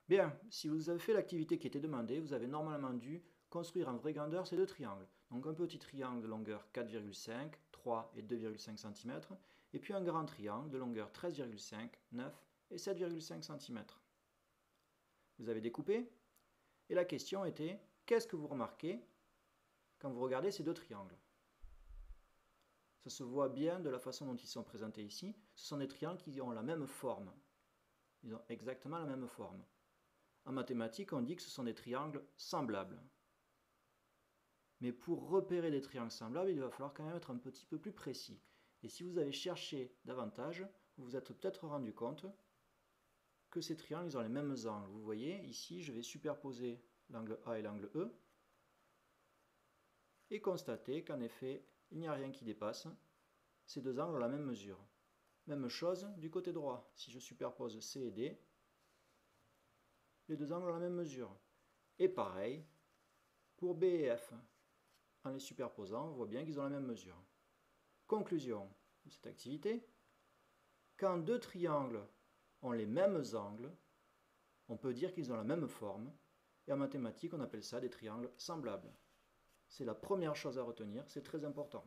Bien, si vous avez fait l'activité qui était demandée, vous avez normalement dû construire en vraie grandeur ces deux triangles. Donc un petit triangle de longueur 4,5, 3 et 2,5 cm, et puis un grand triangle de longueur 13,5, 9 et 7,5 cm. Vous avez découpé, et la question était, qu'est-ce que vous remarquez quand vous regardez ces deux triangles? Ça se voit bien de la façon dont ils sont présentés ici. Ce sont des triangles qui ont la même forme. Ils ont exactement la même forme. En mathématiques, on dit que ce sont des triangles semblables. Mais pour repérer des triangles semblables, il va falloir quand même être un petit peu plus précis. Et si vous avez cherché davantage, vous vous êtes peut-être rendu compte que ces triangles ils ont les mêmes angles. Vous voyez, ici, je vais superposer l'angle A et l'angle E et constater qu'en effet, il n'y a rien qui dépasse. Ces deux angles ont la même mesure. Même chose du côté droit. Si je superpose C et D, les deux angles ont la même mesure. Et pareil pour B et F. En les superposant, on voit bien qu'ils ont la même mesure. Conclusion de cette activité, quand deux triangles ont les mêmes angles, on peut dire qu'ils ont la même forme, et en mathématiques, on appelle ça des triangles semblables. C'est la première chose à retenir, c'est très important.